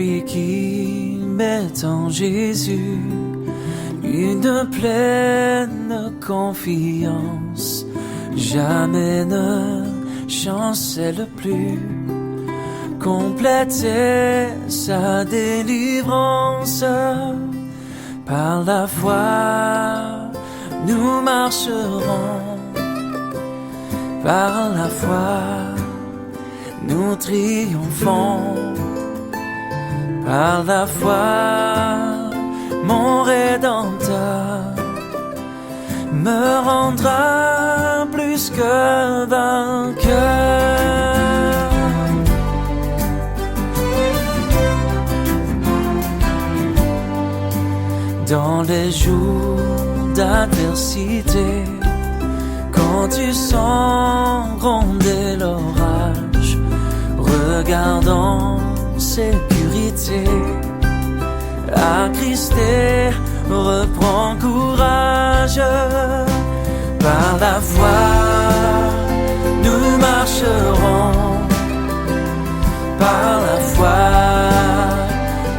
celui qui met en Jésus une pleine confiance, jamais ne chancelle plus. Compléter sa délivrance. Par la foi, nous marcherons. Par la foi, nous triomphons. Par la foi, mon Rédempteur me rendra plus que vainqueur. Dans les jours d'adversité, quand tu sens gronder l'orage, regarde en sécurité, attristé, reprends courage. Par la foi, nous marcherons. Par la foi,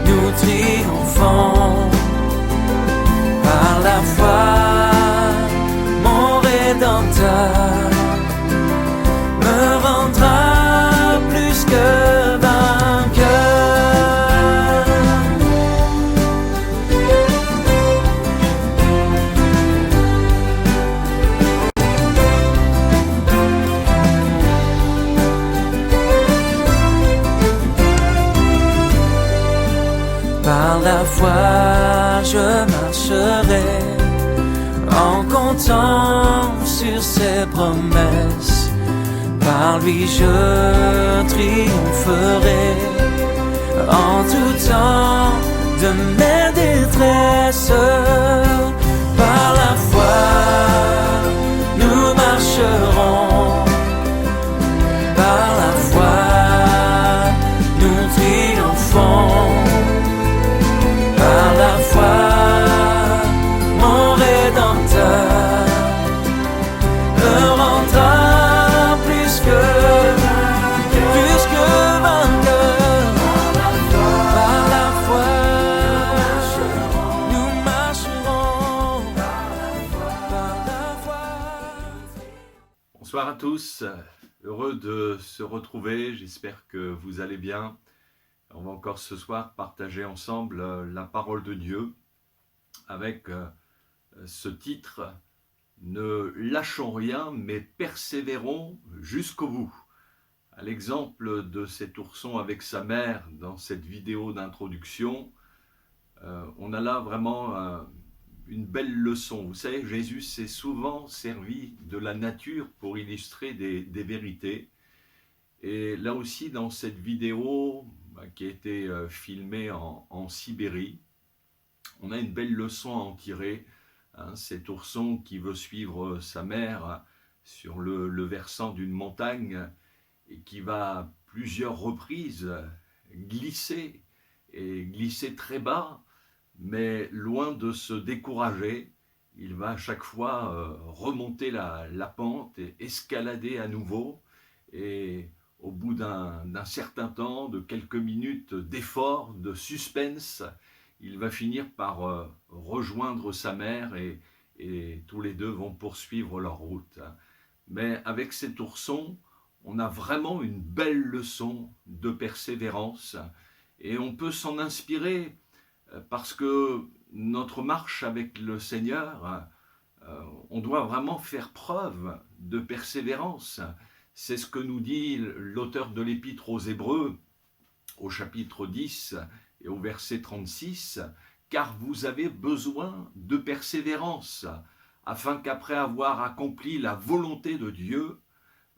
nous triomphons. Par la foi, mon Rédempteur me rendra plus que vainqueur. Par la foi, je marcherai en comptant sur ses promesses. Par lui je triompherai en tout temps de mes détresses. Par la foi, nous marcherons. Par la foi, nous triomphons. Par la foi, mon Rédempteur me rendra plus que vainqueur. Par la foi, nous marcherons. Par la foi. Bonsoir à tous, heureux de se retrouver, j'espère que vous allez bien. On va encore ce soir partager ensemble la parole de Dieu avec ce titre « Ne lâchons rien, mais persévérons jusqu'au bout ». À l'exemple de cet ourson avec sa mère dans cette vidéo d'introduction, on a là vraiment une belle leçon. Vous savez, Jésus s'est souvent servi de la nature pour illustrer des vérités. Et là aussi, dans cette vidéo qui a été filmée en Sibérie, on a une belle leçon à en tirer. Cet ourson qui veut suivre sa mère sur le versant d'une montagne et qui va à plusieurs reprises glisser, et glisser très bas, mais loin de se décourager, il va à chaque fois remonter la pente et escalader à nouveau. Et au bout d'un certain temps, de quelques minutes d'effort, de suspense, il va finir par rejoindre sa mère et tous les deux vont poursuivre leur route. Mais avec cet ourson, on a vraiment une belle leçon de persévérance et on peut s'en inspirer parce que notre marche avec le Seigneur, on doit vraiment faire preuve de persévérance. C'est ce que nous dit l'auteur de l'Épître aux Hébreux, au chapitre 10 et au verset 36, « Car vous avez besoin de persévérance, afin qu'après avoir accompli la volonté de Dieu,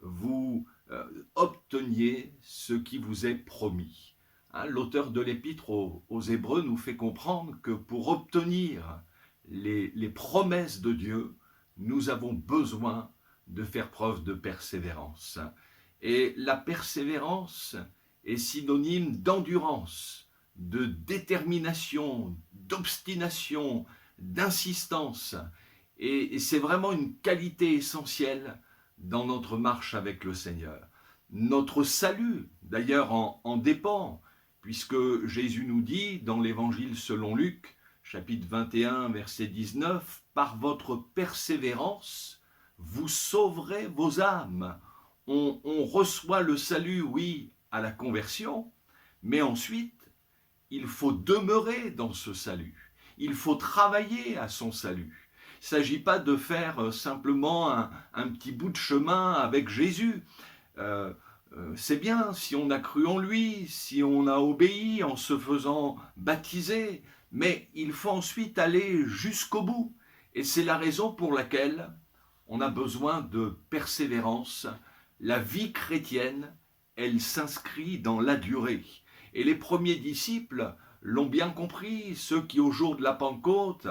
vous obteniez ce qui vous est promis. » L'auteur de l'Épître aux Hébreux nous fait comprendre que pour obtenir les promesses de Dieu, nous avons besoin de faire preuve de persévérance. Et la persévérance est synonyme d'endurance, de détermination, d'obstination, d'insistance. Et c'est vraiment une qualité essentielle dans notre marche avec le Seigneur. Notre salut, d'ailleurs, en dépend, puisque Jésus nous dit dans l'Évangile selon Luc, chapitre 21, verset 19, « Par votre persévérance, vous sauverez vos âmes. » On reçoit le salut, oui, à la conversion, mais ensuite, il faut demeurer dans ce salut. Il faut travailler à son salut. Il ne s'agit pas de faire simplement un petit bout de chemin avec Jésus. C'est bien si on a cru en lui, si on a obéi en se faisant baptiser, mais il faut ensuite aller jusqu'au bout. Et c'est la raison pour laquelle on a besoin de persévérance. La vie chrétienne, elle s'inscrit dans la durée. Et les premiers disciples l'ont bien compris, ceux qui au jour de la Pentecôte,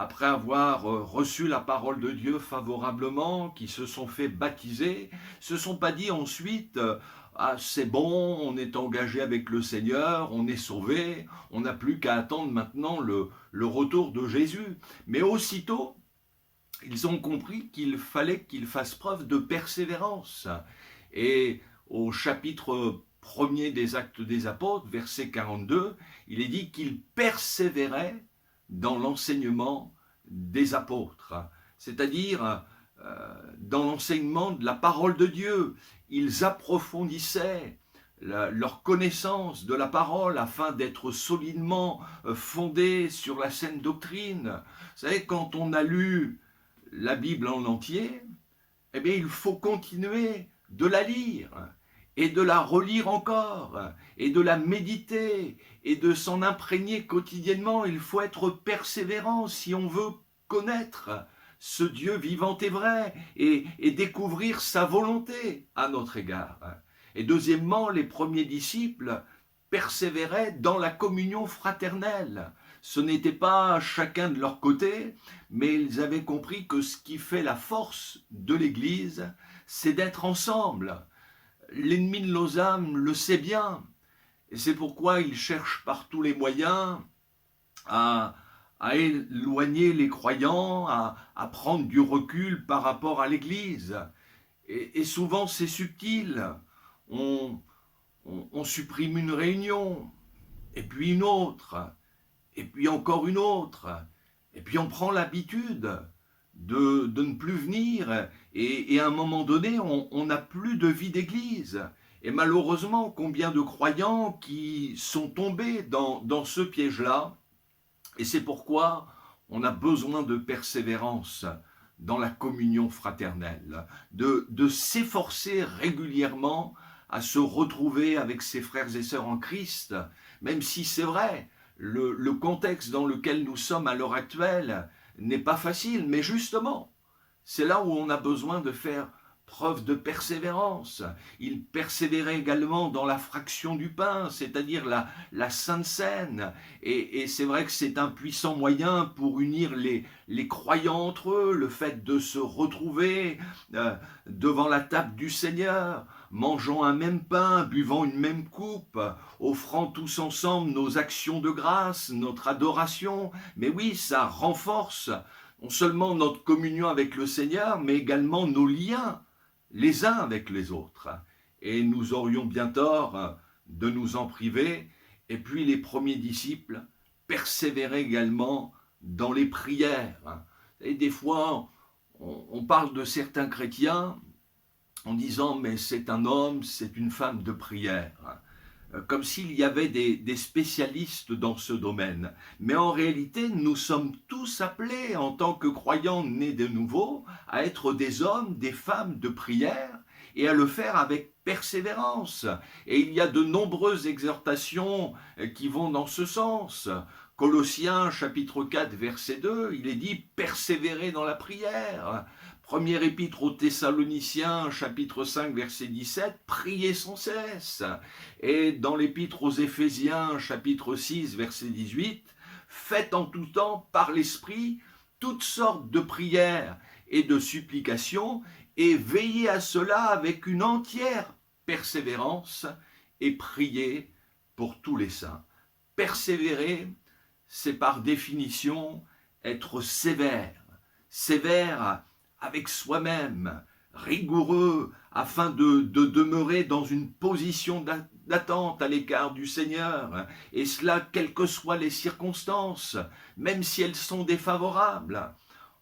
après avoir reçu la parole de Dieu favorablement, qui se sont fait baptiser, se sont pas dit ensuite ah c'est bon, on est engagé avec le Seigneur, on est sauvé, on n'a plus qu'à attendre maintenant le retour de Jésus. Mais aussitôt, ils ont compris qu'il fallait qu'ils fassent preuve de persévérance. Et au chapitre 1er des Actes des Apôtres, verset 42, il est dit qu'ils persévéraient dans l'enseignement des apôtres, c'est-à-dire dans l'enseignement de la parole de Dieu. Ils approfondissaient leur connaissance de la parole afin d'être solidement fondés sur la saine doctrine. Vous savez, quand on a lu la Bible en entier, eh bien, il faut continuer de la lire et de la relire encore, et de la méditer, et de s'en imprégner quotidiennement. Il faut être persévérant si on veut connaître ce Dieu vivant et vrai, et découvrir sa volonté à notre égard. Et deuxièmement, les premiers disciples persévéraient dans la communion fraternelle. Ce n'était pas chacun de leur côté, mais ils avaient compris que ce qui fait la force de l'Église, c'est d'être ensemble. L'ennemi de nos âmes le sait bien, et c'est pourquoi il cherche par tous les moyens à éloigner les croyants, à prendre du recul par rapport à l'Église. Et souvent c'est subtil, on supprime une réunion, et puis une autre, et puis encore une autre, et puis on prend l'habitude de ne plus venir, et à un moment donné, on n'a plus de vie d'église. Et malheureusement, combien de croyants qui sont tombés dans ce piège-là, et c'est pourquoi on a besoin de persévérance dans la communion fraternelle, de s'efforcer régulièrement à se retrouver avec ses frères et sœurs en Christ, même si c'est vrai, le contexte dans lequel nous sommes à l'heure actuelle n'est pas facile, mais justement, c'est là où on a besoin de faire preuve de persévérance. Il persévérait également dans la fraction du pain, c'est-à-dire la Sainte Seine. Et c'est vrai que c'est un puissant moyen pour unir les croyants entre eux, le fait de se retrouver devant la table du Seigneur, mangeant un même pain, buvant une même coupe, offrant tous ensemble nos actions de grâce, notre adoration. Mais oui, ça renforce non seulement notre communion avec le Seigneur, mais également nos liens les uns avec les autres. Et nous aurions bien tort de nous en priver. Et puis les premiers disciples persévéraient également dans les prières. Et des fois, on parle de certains chrétiens en disant « mais c'est un homme, c'est une femme de prière ». Comme s'il y avait des spécialistes dans ce domaine. Mais en réalité, nous sommes tous appelés, en tant que croyants nés de nouveau, à être des hommes, des femmes de prière, et à le faire avec persévérance. Et il y a de nombreuses exhortations qui vont dans ce sens. Colossiens chapitre 4 verset 2, il est dit « persévérer dans la prière ». Première épître aux Thessaloniciens, chapitre 5, verset 17, « Priez sans cesse ». Et dans l'épître aux Éphésiens, chapitre 6, verset 18, « Faites en tout temps par l'Esprit toutes sortes de prières et de supplications, et veillez à cela avec une entière persévérance, et priez pour tous les saints. » Persévérer, c'est par définition être sévère, sévère avec soi-même, rigoureux, afin de demeurer dans une position d'attente à l'égard du Seigneur, et cela quelles que soient les circonstances, même si elles sont défavorables.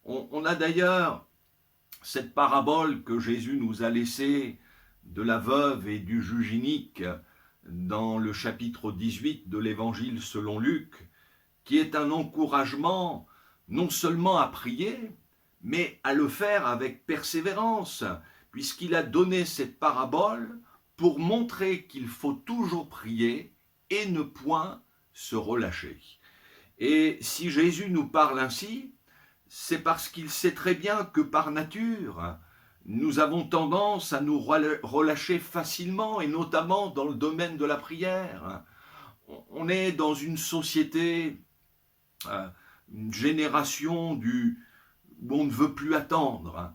On a d'ailleurs cette parabole que Jésus nous a laissée de la veuve et du juge inique dans le chapitre 18 de l'Évangile selon Luc, qui est un encouragement non seulement à prier, mais à le faire avec persévérance, puisqu'il a donné cette parabole pour montrer qu'il faut toujours prier et ne point se relâcher. Et si Jésus nous parle ainsi, c'est parce qu'il sait très bien que par nature, nous avons tendance à nous relâcher facilement, et notamment dans le domaine de la prière. On est dans une société, une génération où on ne veut plus attendre.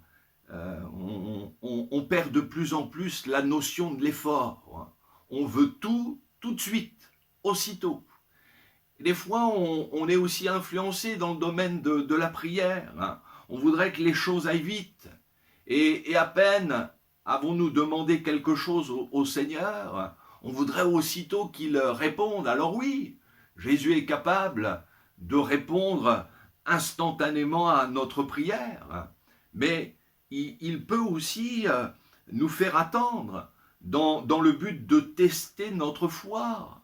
On perd de plus en plus la notion de l'effort. On veut tout de suite, aussitôt. Des fois, on est aussi influencé dans le domaine de la prière. On voudrait que les choses aillent vite. Et à peine avons-nous demandé quelque chose au Seigneur, on voudrait aussitôt qu'il réponde. Alors oui, Jésus est capable de répondre instantanément à notre prière, mais il peut aussi nous faire attendre dans le but de tester notre foi,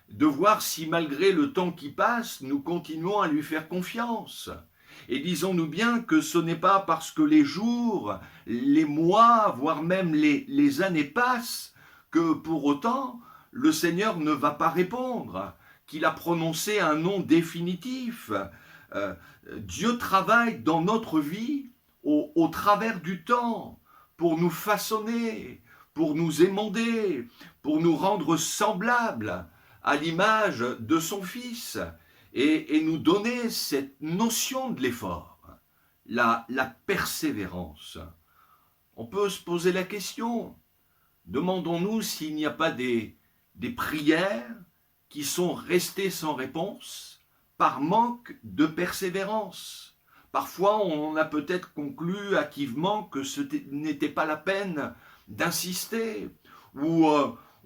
de voir si malgré le temps qui passe, nous continuons à lui faire confiance. Et disons-nous bien que ce n'est pas parce que les jours, les mois, voire même les années passent, que pour autant le Seigneur ne va pas répondre, qu'il a prononcé un non définitif. Dieu travaille dans notre vie au travers du temps pour nous façonner, pour nous émonder, pour nous rendre semblables à l'image de son Fils et nous donner cette notion de l'effort, la persévérance. On peut se poser la question, demandons-nous s'il n'y a pas des prières qui sont restées sans réponse par manque de persévérance. Parfois, on a peut-être conclu hâtivement que ce n'était pas la peine d'insister, ou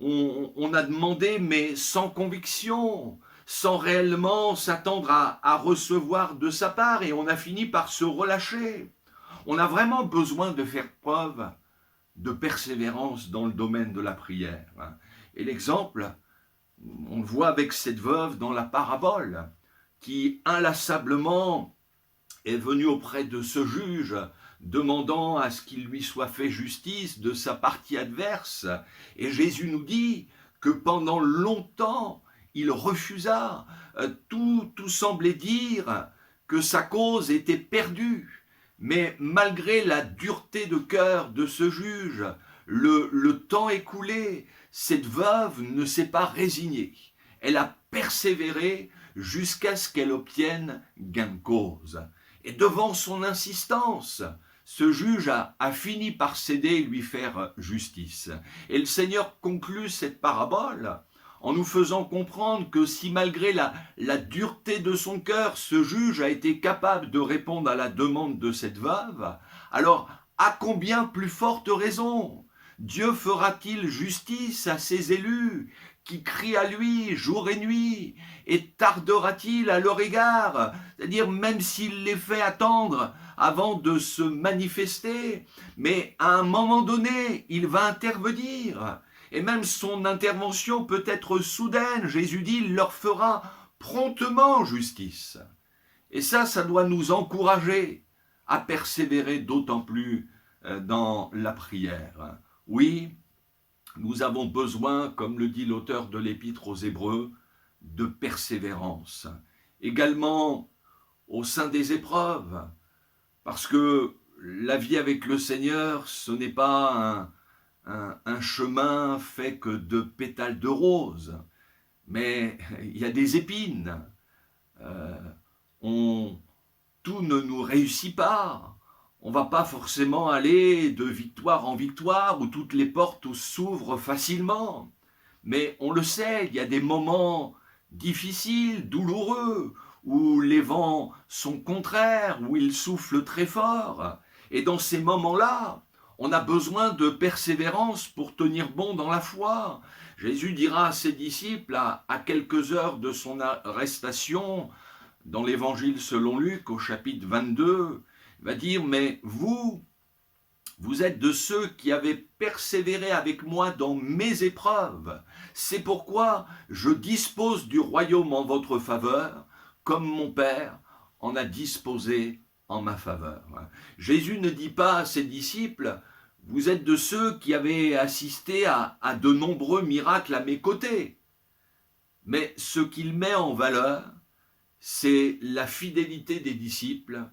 on a demandé mais sans conviction, sans réellement s'attendre à recevoir de sa part, et on a fini par se relâcher. On a vraiment besoin de faire preuve de persévérance dans le domaine de la prière. Et l'exemple, on le voit avec cette veuve dans la parabole, qui inlassablement est venue auprès de ce juge, demandant à ce qu'il lui soit fait justice de sa partie adverse. Et Jésus nous dit que pendant longtemps, il refusa. Tout semblait dire que sa cause était perdue. Mais malgré la dureté de cœur de ce juge, le temps écoulé, cette veuve ne s'est pas résignée. Elle a persévéré jusqu'à ce qu'elle obtienne gain de cause. Et devant son insistance, ce juge a fini par céder et lui faire justice. Et le Seigneur conclut cette parabole en nous faisant comprendre que si malgré la dureté de son cœur, ce juge a été capable de répondre à la demande de cette veuve, alors à combien plus forte raison Dieu fera-t-il justice à ses élus qui crient à lui jour et nuit, et tardera-t-il à leur égard, c'est-à-dire même s'il les fait attendre avant de se manifester, mais à un moment donné, il va intervenir. Et même son intervention peut être soudaine. Jésus dit, il leur fera promptement justice. Et ça doit nous encourager à persévérer d'autant plus dans la prière. Oui, nous avons besoin, comme le dit l'auteur de l'Épître aux Hébreux, de persévérance. Également au sein des épreuves, parce que la vie avec le Seigneur, ce n'est pas un chemin fait que de pétales de rose, mais il y a des épines. Tout ne nous réussit pas. On ne va pas forcément aller de victoire en victoire où toutes les portes s'ouvrent facilement. Mais on le sait, il y a des moments difficiles, douloureux, où les vents sont contraires, où ils soufflent très fort. Et dans ces moments-là, on a besoin de persévérance pour tenir bon dans la foi. Jésus dira à ses disciples, à quelques heures de son arrestation, dans l'évangile selon Luc, au chapitre 22, il va dire, mais vous êtes de ceux qui avez persévéré avec moi dans mes épreuves. C'est pourquoi je dispose du royaume en votre faveur, comme mon Père en a disposé en ma faveur. Jésus ne dit pas à ses disciples, vous êtes de ceux qui avaient assisté à de nombreux miracles à mes côtés. Mais ce qu'il met en valeur, c'est la fidélité des disciples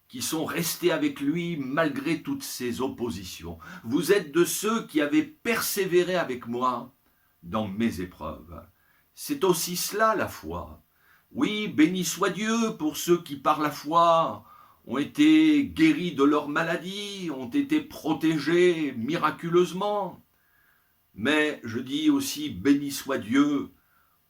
qui sont restés avec lui malgré toutes ces oppositions. Vous êtes de ceux qui avaient persévéré avec moi dans mes épreuves. C'est aussi cela la foi. Oui, béni soit Dieu pour ceux qui par la foi ont été guéris de leur maladie, ont été protégés miraculeusement. Mais je dis aussi béni soit Dieu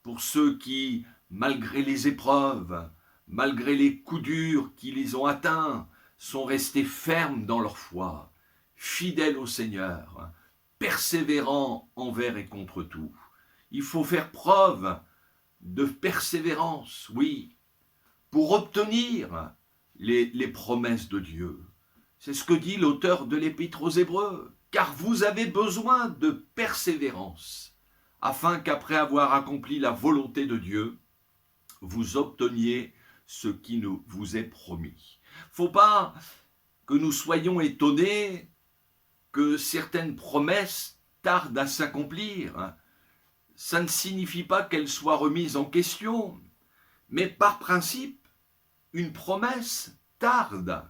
pour ceux qui, malgré les épreuves, malgré les coups durs qui les ont atteints, sont restés fermes dans leur foi, fidèles au Seigneur, persévérants envers et contre tout. Il faut faire preuve de persévérance, oui, pour obtenir les promesses de Dieu. C'est ce que dit l'auteur de l'Épître aux Hébreux, car vous avez besoin de persévérance, afin qu'après avoir accompli la volonté de Dieu, vous obteniez ce qui vous est promis. Faut pas que nous soyons étonnés que certaines promesses tardent à s'accomplir. Ça ne signifie pas qu'elles soient remises en question, mais par principe, une promesse tarde.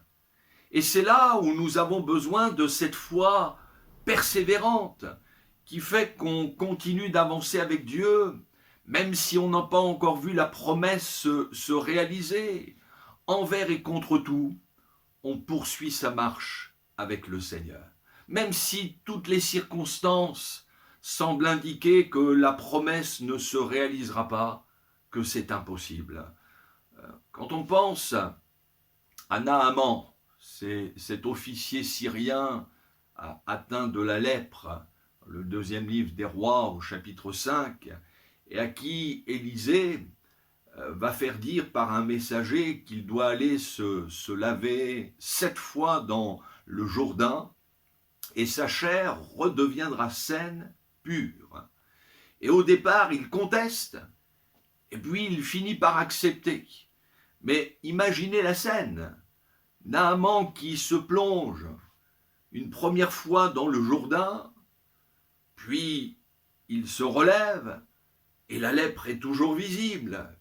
Et c'est là où nous avons besoin de cette foi persévérante qui fait qu'on continue d'avancer avec Dieu, même si on n'a pas encore vu la promesse se réaliser. Envers et contre tout, on poursuit sa marche avec le Seigneur. Même si toutes les circonstances semblent indiquer que la promesse ne se réalisera pas, que c'est impossible. Quand on pense à Naaman, c'est cet officier syrien atteint de la lèpre, le deuxième livre des rois au chapitre 5, et à qui Élisée va faire dire par un messager qu'il doit aller se laver 7 fois dans le Jourdain, et sa chair redeviendra saine, pure. Et au départ, il conteste, et puis il finit par accepter. Mais imaginez la scène, Naaman qui se plonge une première fois dans le Jourdain, puis il se relève, et la lèpre est toujours visible.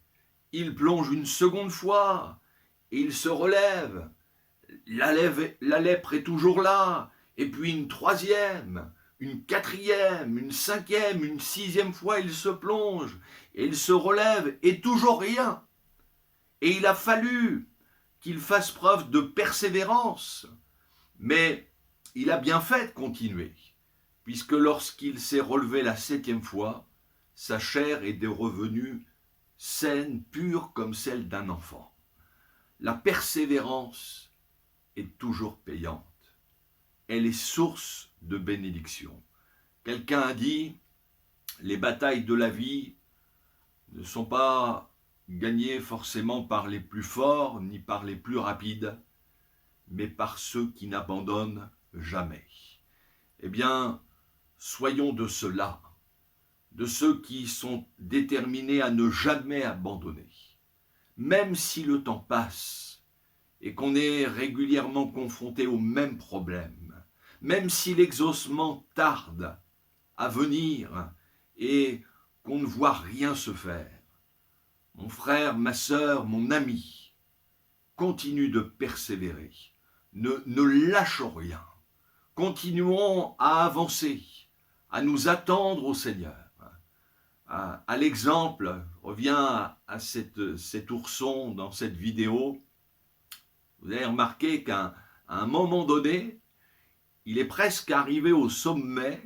Il plonge une seconde fois, et il se relève. La lèpre est toujours là, et puis une troisième, une quatrième, une cinquième, une sixième fois, il se plonge, et il se relève, et toujours rien. Et il a fallu qu'il fasse preuve de persévérance, mais il a bien fait de continuer, puisque lorsqu'il s'est relevé la 7e fois, sa chair est revenue saine, pure comme celle d'un enfant. La persévérance est toujours payante. Elle est source de bénédiction. Quelqu'un a dit, les batailles de la vie ne sont pas gagnées forcément par les plus forts ni par les plus rapides, mais par ceux qui n'abandonnent jamais. Eh bien, soyons de ceux-là, de ceux qui sont déterminés à ne jamais abandonner. Même si le temps passe et qu'on est régulièrement confronté aux mêmes problèmes, même si l'exaucement tarde à venir et qu'on ne voit rien se faire, mon frère, ma sœur, mon ami, continue de persévérer, ne lâchons rien, continuons à avancer, à nous attendre au Seigneur. À l'exemple, je reviens à cet ourson dans cette vidéo, vous avez remarqué qu'à un moment donné, il est presque arrivé au sommet,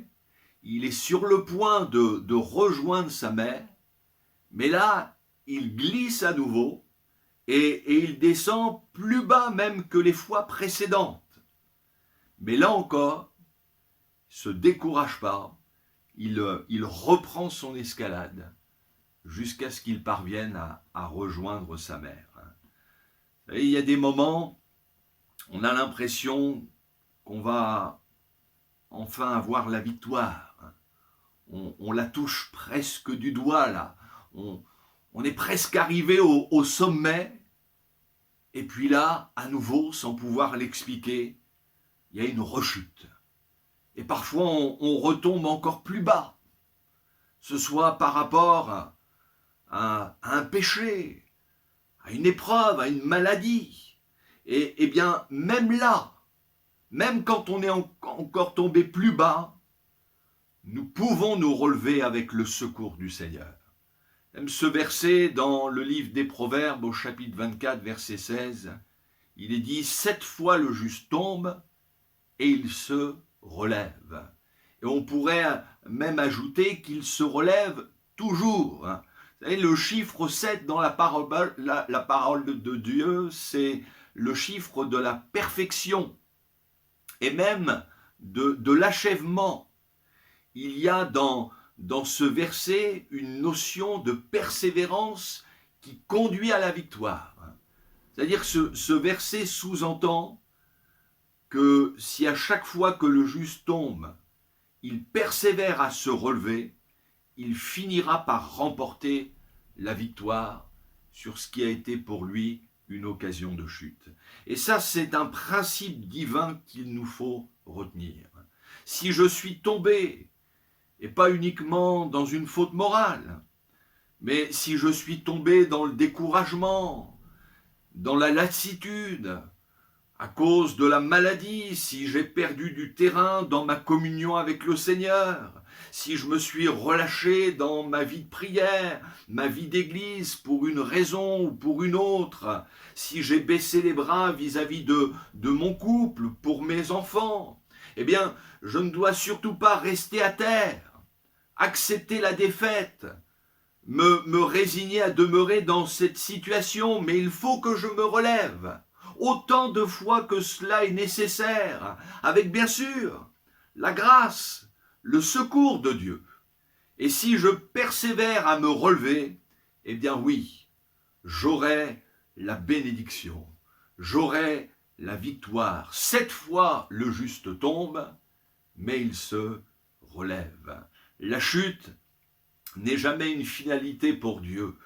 il est sur le point de rejoindre sa mère, mais là, il glisse à nouveau et il descend plus bas même que les fois précédentes. Mais là encore, il ne se décourage pas, il reprend son escalade jusqu'à ce qu'il parvienne à rejoindre sa mère. Et il y a des moments, on a l'impression qu'on va enfin avoir la victoire. On la touche presque du doigt là. On est presque arrivé au sommet. Et puis là, à nouveau, sans pouvoir l'expliquer, il y a une rechute. Et parfois, on retombe encore plus bas. Ce soit par rapport à un péché, à une épreuve, à une maladie. Et bien, même là, même quand on est encore tombé plus bas, nous pouvons nous relever avec le secours du Seigneur. Même ce verset dans le livre des Proverbes au chapitre 24, verset 16, il est dit « 7 fois le juste tombe et il se relève ». Et on pourrait même ajouter qu'il se relève toujours. Vous savez, le chiffre 7 dans la parole de Dieu, c'est le chiffre de la perfection et même de l'achèvement. Il y a dans ce verset une notion de persévérance qui conduit à la victoire. C'est-à-dire que ce verset sous-entend que si à chaque fois que le juste tombe, il persévère à se relever, il finira par remporter la victoire sur ce qui a été pour lui une occasion de chute. Et ça, c'est un principe divin qu'il nous faut retenir. Si je suis tombé, et pas uniquement dans une faute morale, mais si je suis tombé dans le découragement, dans la lassitude, à cause de la maladie, si j'ai perdu du terrain dans ma communion avec le Seigneur, si je me suis relâché dans ma vie de prière, ma vie d'église pour une raison ou pour une autre, si j'ai baissé les bras vis-à-vis de mon couple, pour mes enfants, eh bien, je ne dois surtout pas rester à terre, accepter la défaite, me résigner à demeurer dans cette situation, mais il faut que je me relève autant de fois que cela est nécessaire, avec bien sûr la grâce, le secours de Dieu. Et si je persévère à me relever, eh bien oui, j'aurai la bénédiction, j'aurai la victoire. 7 fois le juste tombe, mais il se relève. La chute n'est jamais une finalité pour Dieu,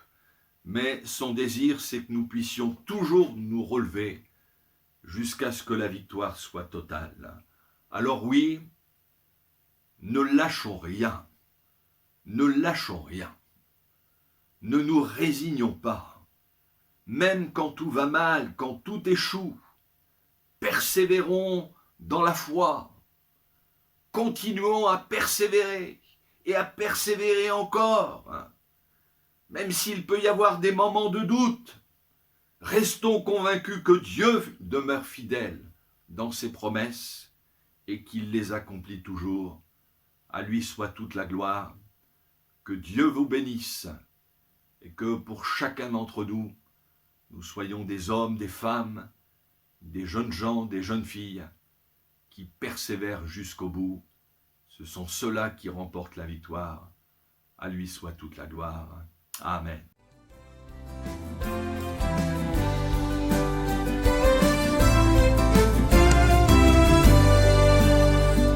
mais son désir, c'est que nous puissions toujours nous relever jusqu'à ce que la victoire soit totale. Alors oui, ne lâchons rien, ne lâchons rien, ne nous résignons pas, même quand tout va mal, quand tout échoue, persévérons dans la foi, continuons à persévérer et à persévérer encore. Même s'il peut y avoir des moments de doute, restons convaincus que Dieu demeure fidèle dans ses promesses et qu'il les accomplit toujours. À lui soit toute la gloire. Que Dieu vous bénisse et que pour chacun d'entre nous, nous soyons des hommes, des femmes, des jeunes gens, des jeunes filles qui persévèrent jusqu'au bout. Ce sont ceux-là qui remportent la victoire. À lui soit toute la gloire. Amen.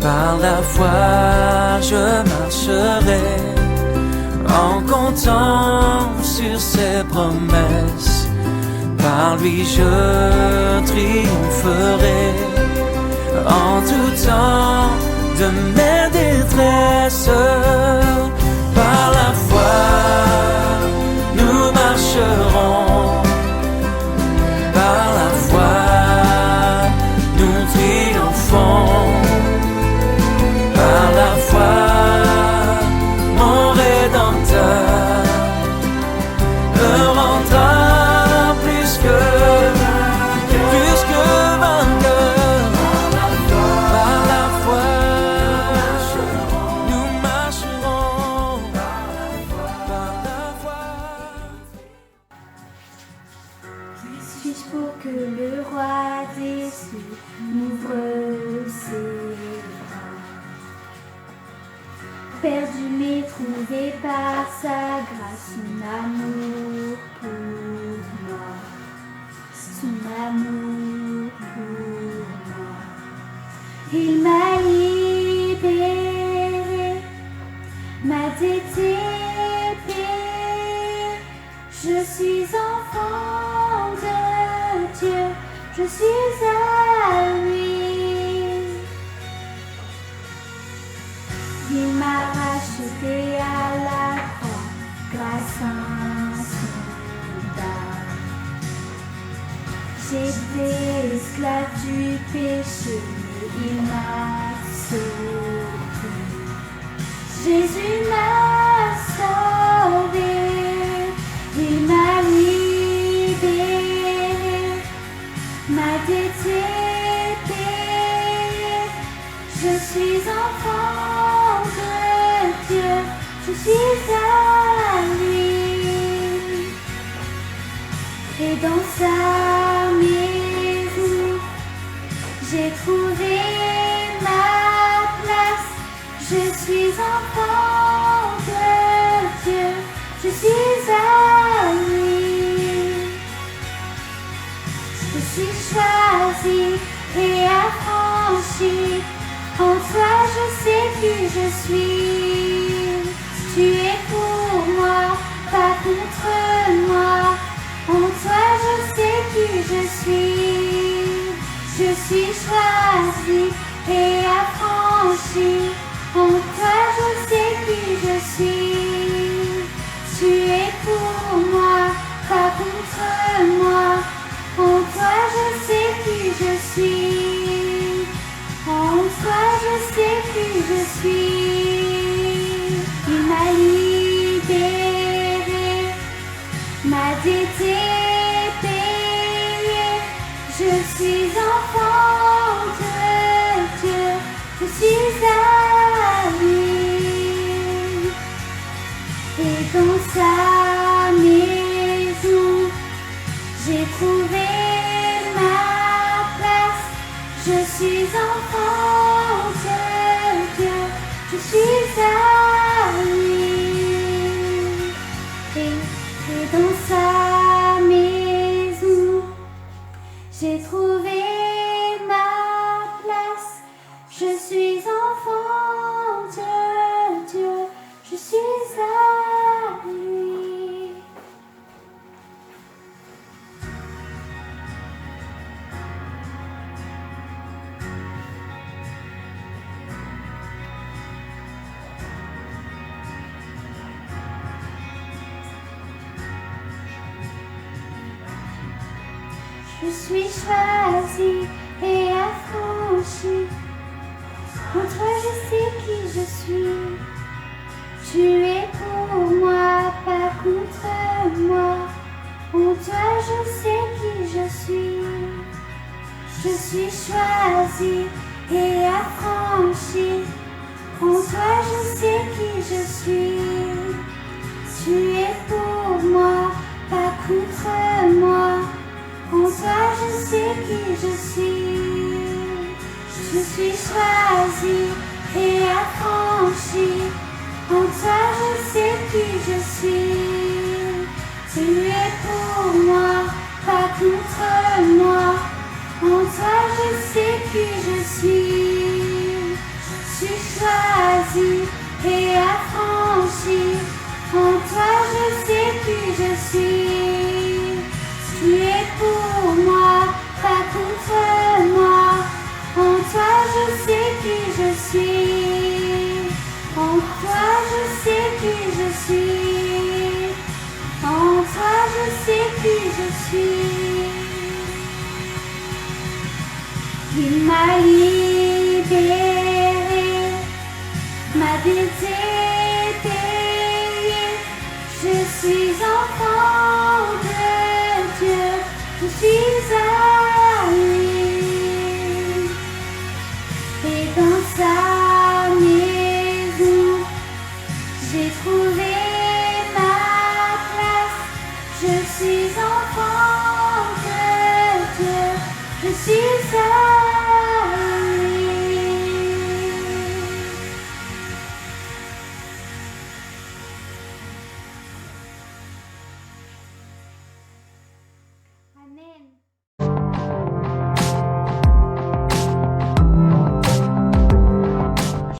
Par la foi, je marcherai en comptant sur ses promesses. Par lui, je triompherai en tout temps de mes détresses. Par la foi, nous marcherons. Par la foi, nous triomphons. Par la foi, mon Rédempteur me rendra plus que vainqueur. Par la foi, nous marcherons. Par la foi. Qui suis-je pour que le roi des cieux m'ouvre ses bras? perdu mais trouvé par sa grâce, son amour pour moi, son amour pour moi. Il m'a libéré, m'a été payé. Je suis enfant de Dieu, je suis à lui. Il m'a racheté à la croix grâce à son dard. J'étais esclave du péché, il m'a sauvé. Jésus m'a sauvé, il m'a libéré, m'a été payé. Je suis enfant de Dieu, je suis à lui. Et dans sa maison, j'ai trouvé ma place. Je suis enfant de Dieu, je suis à lui. Je suis choisi et affranchi. En toi je sais qui je suis. Tu es pour moi, pas contre moi. En toi je sais qui je suis. Je suis choisi et affranchi. En toi je sais qui je suis. Tu es pour moi, pas contre moi. En toi je sais qui je suis. En toi je sais qui je suis. Il m'a libéré, m'a été payé. Je suis enfant de Dieu, je suis à lui. Et dans sa maison, j'ai trouvé ma place. Je suis enfant de Dieu, je suis à lui. Et dans sa maison, j'ai trouvé ma place. Je suis enfant de Dieu, je suis à lui. Je suis choisi et affranchi. En toi je sais qui je suis. Tu es pour moi, pas contre moi. En toi je sais qui je suis. Je suis choisi et affranchi. En toi je sais qui je suis. Tu es pour moi, pas contre moi. En toi je sais qui je suis. Je suis choisi et affranchi. En toi je sais qui je suis. Tu es pour moi, pas contre moi. En toi je sais qui je suis. Je suis choisi et affranchi. En toi je sais qui je suis. Tu es pour moi, pas contre moi. En toi je sais qui je suis. En toi je sais qui je suis. En toi je sais qui je suis. Il m'a libéré, m'a été payé. Je suis enfant de Dieu, je suis à lui. Et dans sa maison, j'ai trouvé ma place. Je suis enfant de Dieu, je suis à lui. 「Amen.